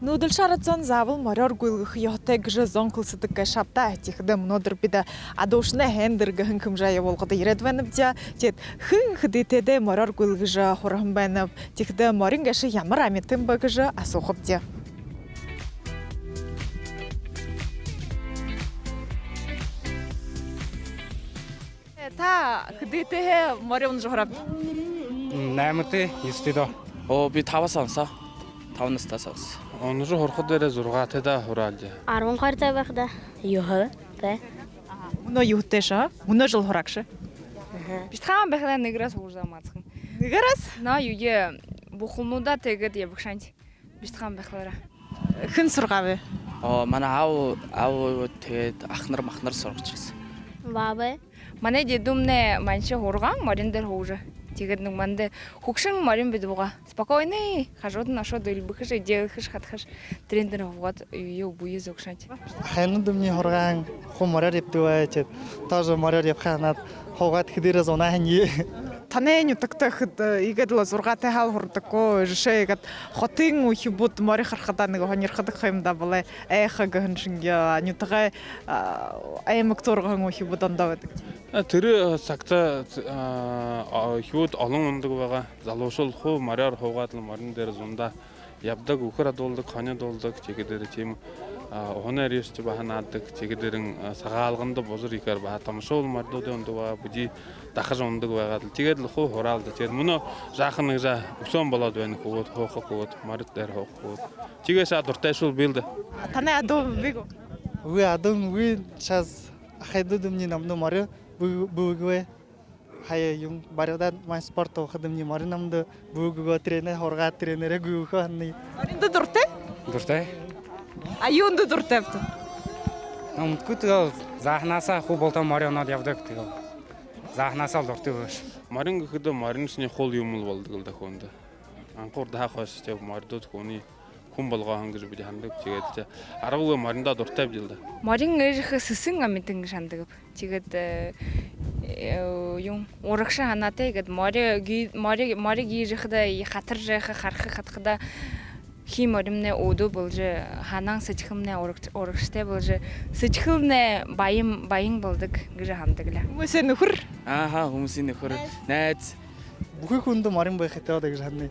Нүүдэл шарадсан заавал мороор гүйлгэх ёхтэй гэж зонклсдаг шавта тихдэ өнөөдөр бид адуушны хендер гэн хэмжээ явуулгад ирээд байна бзя. Тэгэд хэн хэдийтэдэ мороор гүйлгэж хурхан байна. Тихдэ морин гэш ямар амитэн ба гэж асуухад бзя. Та хэдийтэй морин жохрав. 8-тэй 9-тэй доо. Би 5-аас онсоо. 5 настаас онс. Онжо хорход дээрээ 6-тай да хураалж. 12 тай байх да. Ёо тэ. Өнөө юутэй шаа? Өнөө жил хурагш. Битхан байхлаа нэгрээс хуурзаа мацхан. Нэгэрээс Наа юуе бухулнуудаа тэгээд явагшаанч. Битхан байхлаараа. хэн сургавэ? Манай аав тэгээд махнар сургаж ирсэн. Бабе. Манай дэдүмнэ манши хурган морин дээр хуураа. Тэгээд нэг манд хөгшин морин бид буга. Спокойны. Хажууд нь ашууд илбэхш, дэвхэш, хатхаш трендер хувгаад юу буюу зогшаанч. Хайнууд өмнө хургаан хум мороор явдгаа ч тоож мороор явханаад хуугаад хэдэрээс унаахан Таны нутагтай хэд игээд л 6-тай хав хурдаггүй жишээгээд хотын үхибуд морин харахада нэг хонирхдаг юмда болоо айха гэн шингээ нутагай аймаг зурган үхибуд ондоо байдаг. Тэр цагта хүүд олон ундаг байгаа. Залуушул хуу мороор хуугаад л морин дээр зундаа явдаг, үхэр адуулдаг, хониод дуулдаг чигээр тийм ухнаар ирч баханаадаг чигээрэн сагаалганд бузар ихээр ба тамшуул мордуудын ундаг байгаа, бүжи дахаж ундаг байгаа л тэгээд л хуу хураалдаг. Тэгээд мөнөө жаахан нэг өсөн болоод байна хөөд хоохох хөөд морд дээр хоох хөөд. Чигээсаа дуртайшул билд. Таны адуу биг. үгүй адам үгүй шаз хайдууд өмнө намд моро бүггүй хаяа юм бариадад ман спорт хадамны морин намд бүггүй тренер хургаа тренерэ гүйхөө ханы. Оринд дуртай? Дуртай. А юунд дуртай бт? Намдгүй заахнаасаа хуу болтоо моринод явдаг тэгээ. Заахнаасаа л дуртай байж. Морин гэхэд моринсны хул юм л болдог л дахинд. Анхуур даах хойш тэг мордод хүний хүн болгоон гэж бид хандаг. Тэгээд аргагүй мориндоо дуртай бил да. Морин ирэх сэсэн амитэн шандаг. Тэгээд юм урагш ханаатай гээд мориг ирэхдээ хатаржих харах хатхада хим оримнэ өдөө болж ханан сэжхэмнэ урагштай болж сэжхэлнэ баян болдог гэж хамдаглаа. Хүмүүсээ нөхөр Хүмүүсийн нөхөр найз Бүхий хүнд морин байх гэдэг гэж ханы.